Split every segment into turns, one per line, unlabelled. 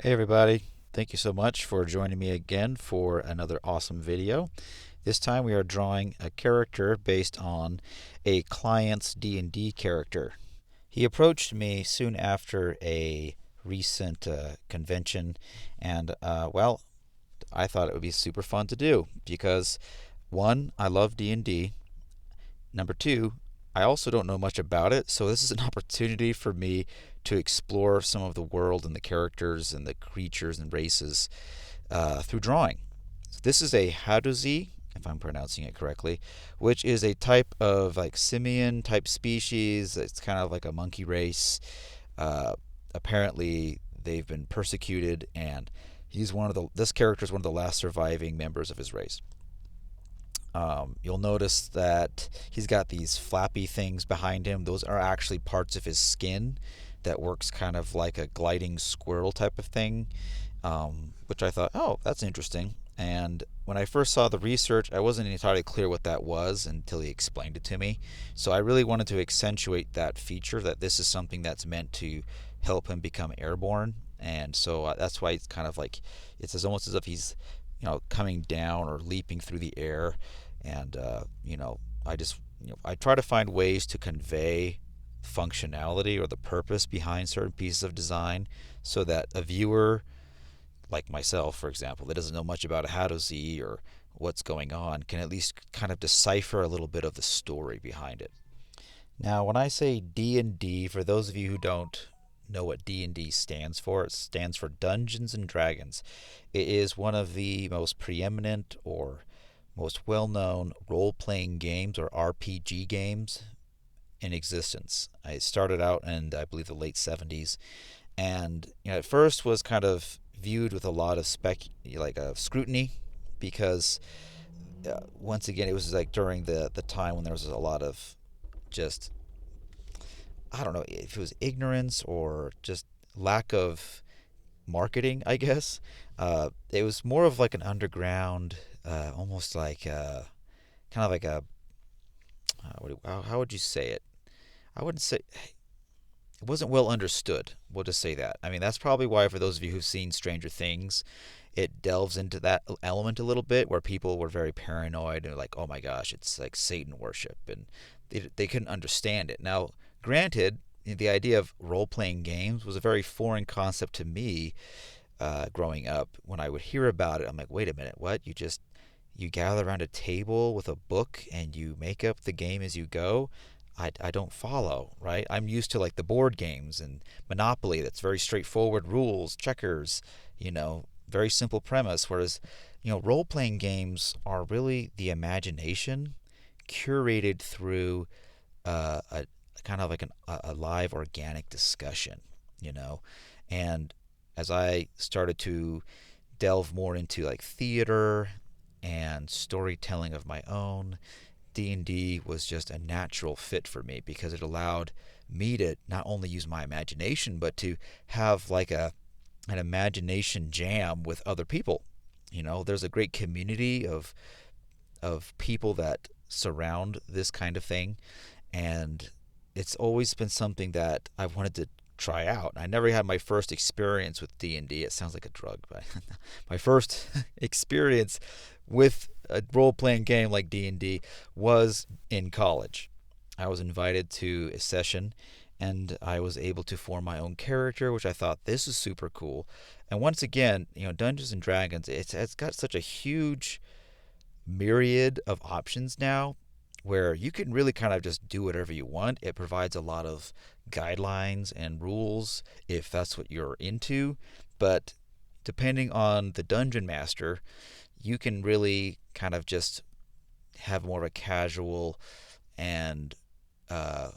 Hey everybody, thank you so much for joining me again for another awesome video. This time we are drawing a character based on a client's D&D character. He approached me soon after a recent convention and well, I thought it would be super fun to do because one, I love D&D. Number two, I also don't know much about it, so this is an opportunity for me to explore some of the world and the characters and the creatures and races through drawing. So this is a Hadozee, if I'm pronouncing it correctly, which is a type of like simian type species. It's kind of like a monkey race. Uh, Apparently, they've been persecuted, and this character is one of the last surviving members of his race. You'll notice that he's got these flappy things behind him. Those are actually parts of his skin that works kind of like a gliding squirrel type of thing, which I thought, oh, that's interesting. And when I first saw the research, I wasn't entirely clear what that was until he explained it to me. So I really wanted to accentuate that feature, that this is something that's meant to help him become airborne. And so that's why it's kind of like it's almost as if he's coming down or leaping through the air. And I just I try to find ways to convey functionality or the purpose behind certain pieces of design so that a viewer like myself, for example, that doesn't know much about a Hadozee or what's going on, can at least kind of decipher a little bit of the story behind it. Now, when I say D&D, for those of you who don't know what D&D stands for, it stands for Dungeons and Dragons. It is one of the most preeminent or most well-known role-playing games or RPG games in existence. I started out in, I believe, the late 70s, and at first was kind of viewed with a lot of scrutiny because once again it was like during the time when there was a lot of just, I don't know if it was ignorance or just lack of marketing, I guess. It was more of like an underground, almost like kind of like a how would you say it? I wouldn't say it wasn't well understood. We'll just say that. I mean, that's probably why for those of you who've seen Stranger Things, it delves into that element a little bit where people were very paranoid and like, oh my gosh, it's like Satan worship, and they couldn't understand it. Now, granted, the idea of role playing games was a very foreign concept to me growing up. When I would hear about it, I'm like, wait a minute, what? You gather around a table with a book and you make up the game as you go. I don't follow, right? I'm used to like the board games and Monopoly, that's very straightforward rules, checkers, very simple premise. Whereas, role playing games are really the imagination curated through a kind of like a live organic discussion, you know? And as I started to delve more into like theater and storytelling of my own, D&D was just a natural fit for me because it allowed me to not only use my imagination but to have like an imagination jam with other people. There's a great community of people that surround this kind of thing, and it's always been something that I wanted to try out. I never had my first experience with D&D. It sounds like a drug, but my first experience with a role-playing game like D&D was in college. I was invited to a session and I was able to form my own character, which I thought this is super cool. And once again, Dungeons and Dragons, it's got such a huge myriad of options now where you can really kind of just do whatever you want. It provides a lot of guidelines and rules if that's what you're into, but depending on the dungeon master, you can really kind of just have more of a casual and uh,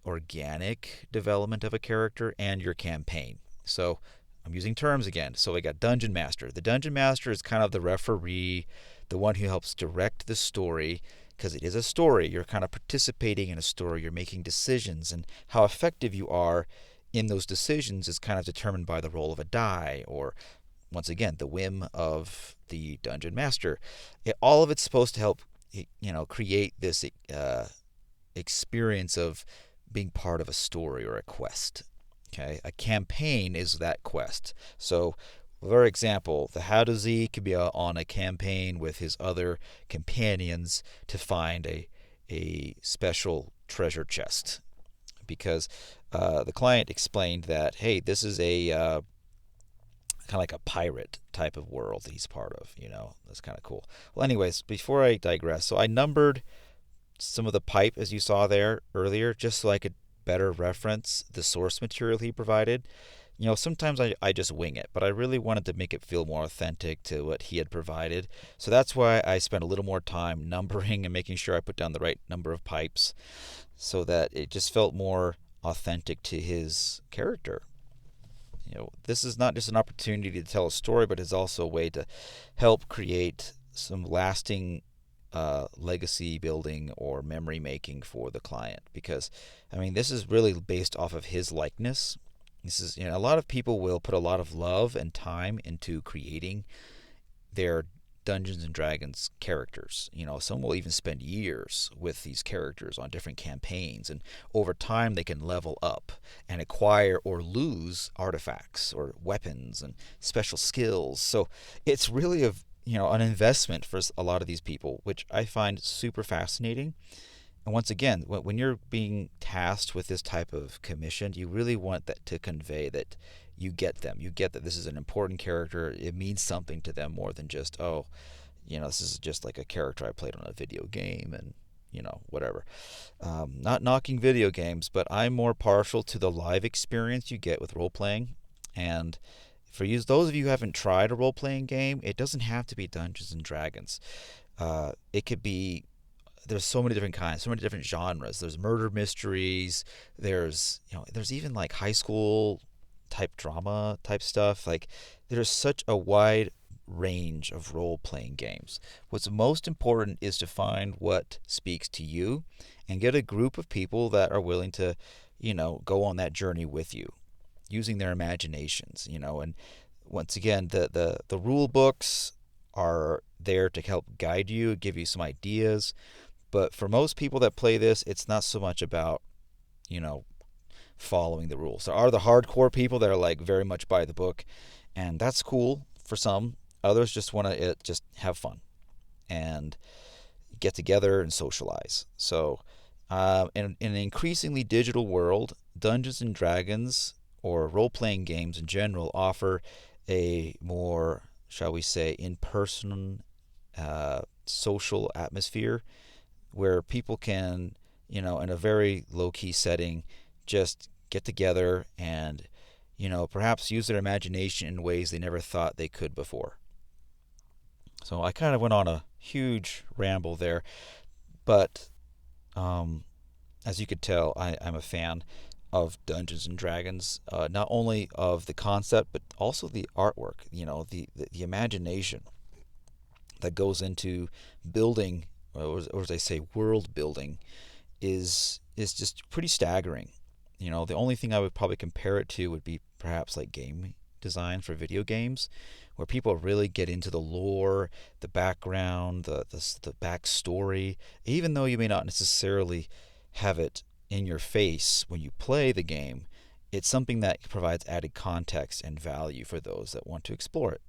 organic development of a character and your campaign. So I'm using terms again. So we got Dungeon Master. The Dungeon Master is kind of the referee, the one who helps direct the story, because it is a story. You're kind of participating in a story. You're making decisions, and how effective you are in those decisions is kind of determined by the roll of a die, or once again, the whim of the dungeon master. All of it's supposed to help, create this experience of being part of a story or a quest. Okay, a campaign is that quest. So, for example, the Hadozee could be on a campaign with his other companions to find a special treasure chest, because the client explained that, hey, this is a kind of like a pirate type of world that he's part of. That's kind of cool. Well, anyways, before I digress, so I numbered some of the pipe as you saw there earlier, just so I could better reference the source material he provided. Sometimes I just wing it, but I really wanted to make it feel more authentic to what he had provided. So that's why I spent a little more time numbering and making sure I put down the right number of pipes so that it just felt more authentic to his character. This is not just an opportunity to tell a story, but it's also a way to help create some lasting legacy building or memory making for the client. Because, this is really based off of his likeness. This is, a lot of people will put a lot of love and time into creating their Dungeons and Dragons characters. Some will even spend years with these characters on different campaigns, and over time they can level up and acquire or lose artifacts or weapons and special skills. So it's really an investment for a lot of these people, which I find super fascinating. And once again, when you're being tasked with this type of commission, you really want that to convey that you get them. You get that this is an important character. It means something to them more than just, oh, this is just like a character I played on a video game and, whatever. Not knocking video games, but I'm more partial to the live experience you get with role playing. And for those of you who haven't tried a role playing game, it doesn't have to be Dungeons and Dragons. It could be, there's so many different kinds, so many different genres. There's murder mysteries. There's even like high school type drama type stuff. Like, there's such a wide range of role playing games. What's most important is to find what speaks to you and get a group of people that are willing to, go on that journey with you, using their imaginations. And once again, the rule books are there to help guide you, give you some ideas. But for most people that play this, it's not so much about, following the rules. There are the hardcore people that are like very much by the book, and that's cool for some. Others just want to just have fun and get together and socialize. So in an increasingly digital world, Dungeons and Dragons or role-playing games in general offer a more, shall we say, in-person social atmosphere where people can, in a very low-key setting, just get together and, perhaps use their imagination in ways they never thought they could before. So I kind of went on a huge ramble there, but as you could tell, I'm a fan of Dungeons and Dragons, not only of the concept, but also the artwork, the imagination that goes into building, or as I say, world building, is just pretty staggering. The only thing I would probably compare it to would be perhaps like game design for video games, where people really get into the lore, the background, the backstory, even though you may not necessarily have it in your face when you play the game. It's something that provides added context and value for those that want to explore it.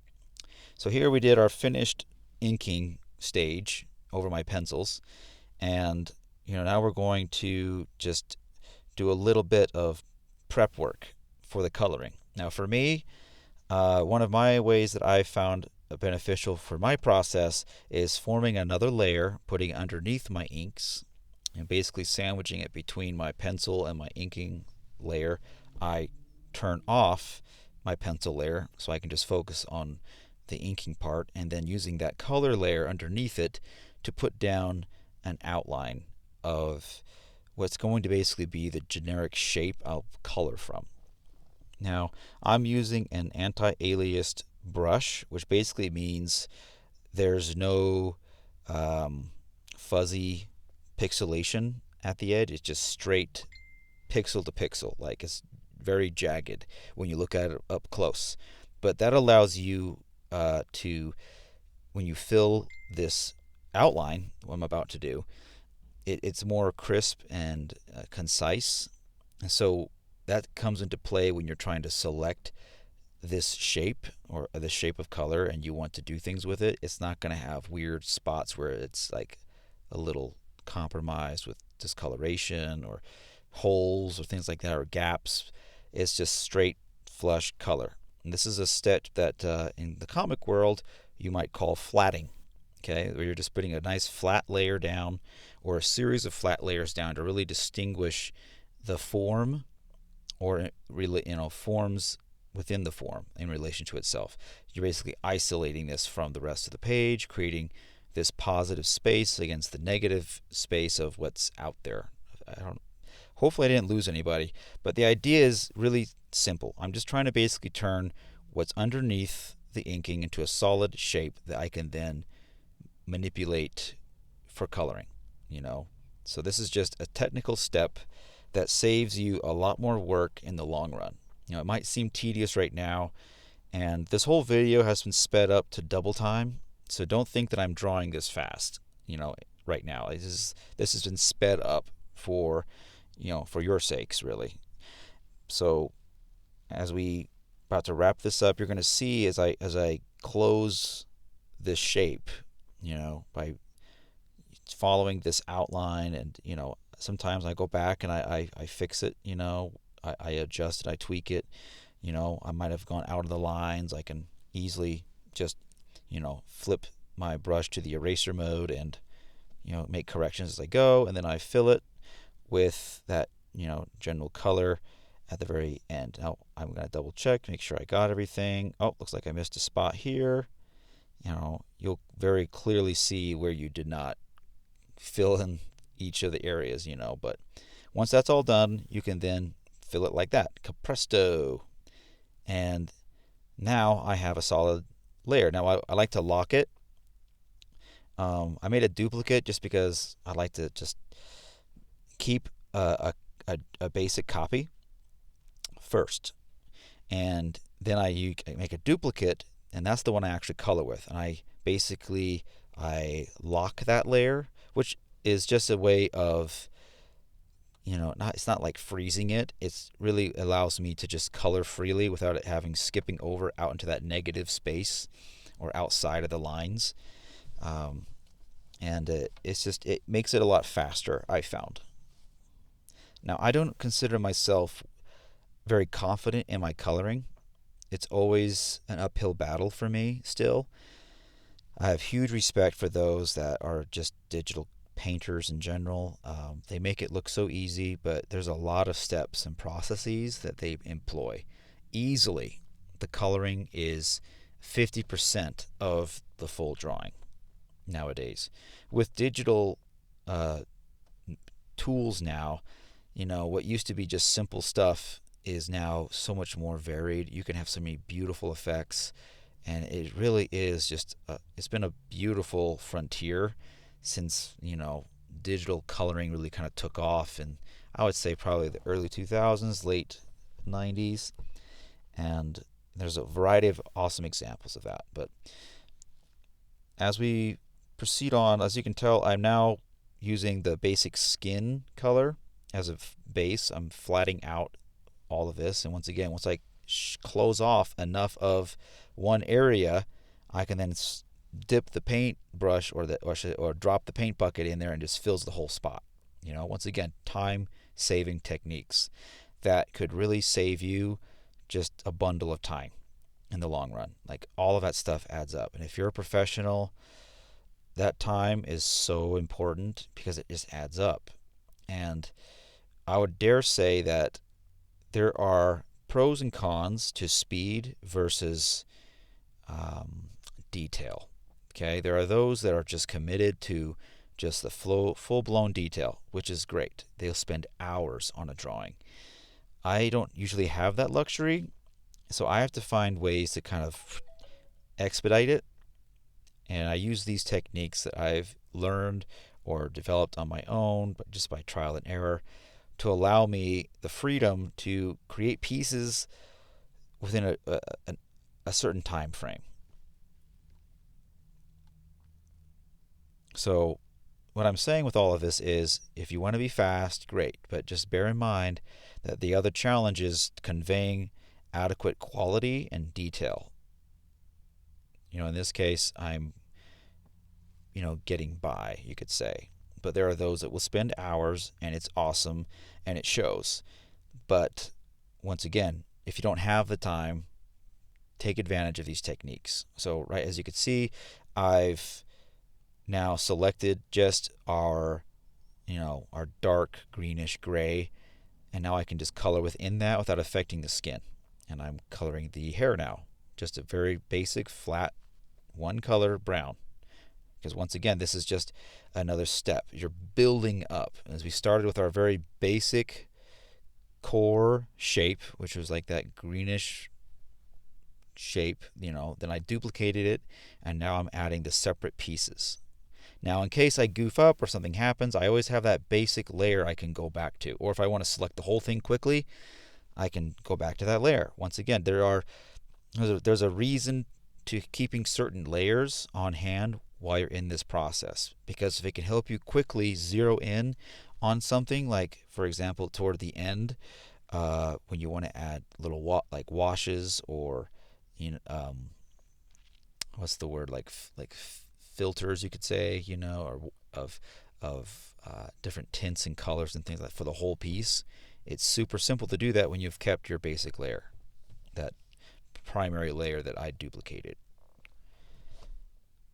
So here we did our finished inking stage over my pencils, and now we're going to just do a little bit of prep work for the coloring. Now for me, one of my ways that I've found beneficial for my process is forming another layer, putting it underneath my inks, and basically sandwiching it between my pencil and my inking layer. I turn off my pencil layer so I can just focus on the inking part, and then using that color layer underneath it to put down an outline of what's going to basically be the generic shape I'll color from. Now, I'm using an anti-aliased brush, which basically means there's no fuzzy pixelation at the edge. It's just straight pixel to pixel. Like, it's very jagged when you look at it up close. But that allows you to, when you fill this outline, what I'm about to do, it's more crisp and concise. And so that comes into play when you're trying to select this shape or the shape of color and you want to do things with it. It's not going to have weird spots where it's like a little compromised with discoloration or holes or things like that, or gaps. It's just straight flush color. And this is a step that in the comic world you might call flatting. Okay, where you're just putting a nice flat layer down or a series of flat layers down to really distinguish the form, or forms within the form in relation to itself. You're basically isolating this from the rest of the page, creating this positive space against the negative space of what's out there. Hopefully I didn't lose anybody, but the idea is really simple. I'm just trying to basically turn what's underneath the inking into a solid shape that I can then manipulate for coloring, So this is just a technical step that saves you a lot more work in the long run. It might seem tedious right now, and this whole video has been sped up to double time, so don't think that I'm drawing this fast, right now. This has been sped up for your sakes, really. So as we about to wrap this up, you're going to see as I close this shape, by following this outline, and sometimes I go back and I fix it, I adjust it, I tweak it, I might have gone out of the lines. I can easily just flip my brush to the eraser mode and make corrections as I go, and then I fill it with that general color at the very end. Now I'm going to double check, make sure I got everything. Oh, looks like I missed a spot here. You'll very clearly see where you did not fill in each of the areas, but once that's all done, you can then fill it like that. Capresto. And now I have a solid layer. Now I like to lock it. I made a duplicate just because I like to just keep a basic copy first, and then I make a duplicate, and that's the one I actually color with. And I lock that layer, which is just a way of it's not like freezing it. It really allows me to just color freely without it skipping over out into that negative space or outside of the lines. And it makes it a lot faster, I found. Now, I don't consider myself very confident in my coloring. It's always an uphill battle for me still. I have huge respect for those that are just digital painters in general. They make it look so easy, but there's a lot of steps and processes that they employ. Easily, the coloring is 50% of the full drawing nowadays. With digital tools now, what used to be just simple stuff is now so much more varied. You can have so many beautiful effects, and it really is just it's been a beautiful frontier since digital coloring really kind of took off, and I would say probably the early 2000s, late 90s, and there's a variety of awesome examples of that. But as we proceed on, as you can tell, I'm now using the basic skin color as a base. I'm flatting out all of this, and once I close off enough of one area, I can then dip the paint brush or drop the paint bucket in there, and just fills the whole spot. Once again, time saving techniques that could really save you just a bundle of time in the long run. Like, all of that stuff adds up, and if you're a professional, that time is so important because it just adds up. And I would dare say that there are pros and cons to speed versus detail. Okay, there are those that are just committed to just the full-blown detail, which is great. They'll spend hours on a drawing. I don't usually have that luxury, so I have to find ways to kind of expedite it. And I use these techniques that I've learned or developed on my own, but just by trial and error, to allow me the freedom to create pieces within a certain time frame. So what I'm saying with all of this is if you want to be fast, great, but just bear in mind that the other challenge is conveying adequate quality and detail. In this case, I'm, getting by, you could say. But there are those that will spend hours and it's awesome and it shows. But once again, if you don't have the time, take advantage of these techniques. So, right, as you can see, I've now selected just our dark greenish gray, and now I can just color within that without affecting the skin. And I'm coloring the hair now, just a very basic flat one color brown, because once again, this is just another step. You're building up. As we started with our very basic core shape, which was like that greenish shape, then I duplicated it, and now I'm adding the separate pieces. Now, in case I goof up or something happens, I always have that basic layer I can go back to. Or if I want to select the whole thing quickly, I can go back to that layer. Once again, there's a reason to keeping certain layers on hand while you're in this process, because if it can help you quickly zero in on something, like for example toward the end, when you want to add little like washes, or what's the word, like filters, you could say, or of different tints and colors and things like that for the whole piece. It's super simple to do that when you've kept your basic layer, that primary layer that I duplicated.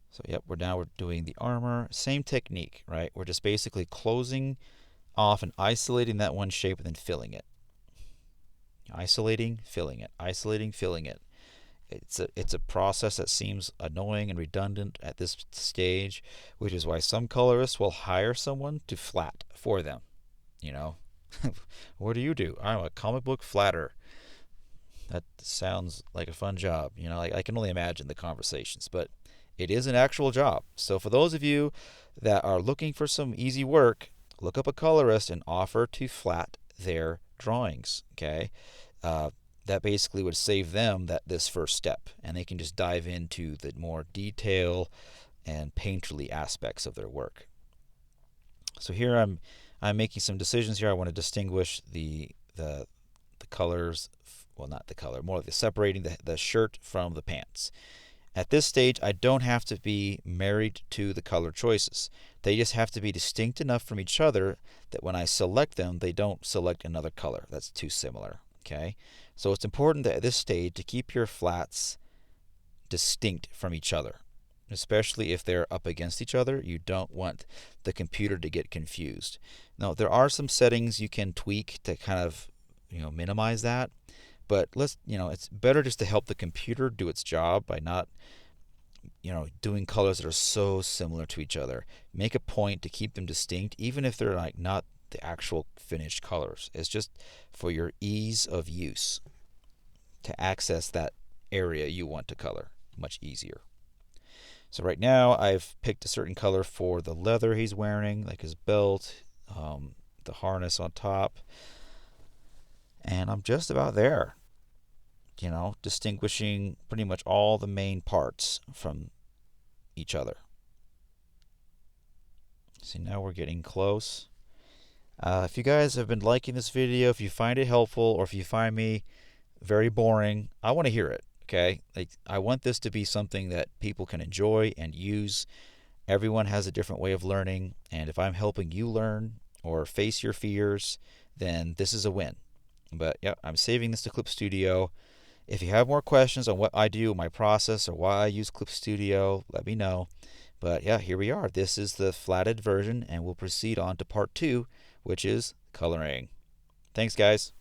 So yep, we're doing the armor. Same technique, right? We're just basically closing off and isolating that one shape and then filling it. Isolating, filling it. Isolating, filling it. It's a process that seems annoying and redundant at this stage, which is why some colorists will hire someone to flat for them. What do? I'm a comic book flatter. That sounds like a fun job. I can only imagine the conversations, but it is an actual job. So for those of you that are looking for some easy work, look up a colorist and offer to flat their drawings. Okay, that basically would save them this first step, and they can just dive into the more detail and painterly aspects of their work. So here I'm making some decisions here. I want to distinguish the colors, well, not the color, more like separating the shirt from the pants. At this stage, I don't have to be married to the color choices. They just have to be distinct enough from each other that when I select them, they don't select another color that's too similar. Okay, so it's important that at this stage to keep your flats distinct from each other, especially if they're up against each other. You don't want the computer to get confused. Now, there are some settings you can tweak to kind of minimize that, but it's better just to help the computer do its job by not doing colors that are so similar to each other. Make a point to keep them distinct, even if they're like not the actual finished colors. It's just for your ease of use to access that area you want to color much easier. So right now I've picked a certain color for the leather he's wearing, like his belt, the harness on top, and I'm just about there, distinguishing pretty much all the main parts from each other. See, now we're getting close. If you guys have been liking this video, if you find it helpful, or if you find me very boring, I want to hear it. Okay, I want this to be something that people can enjoy and use. Everyone has a different way of learning, and if I'm helping you learn or face your fears, then this is a win. But yeah, I'm saving this to Clip Studio. If you have more questions on what I do, my process, or why I use Clip Studio, let me know. But yeah, here we are. This is the flatted version, and we'll proceed on to part 2, which is coloring. Thanks, guys.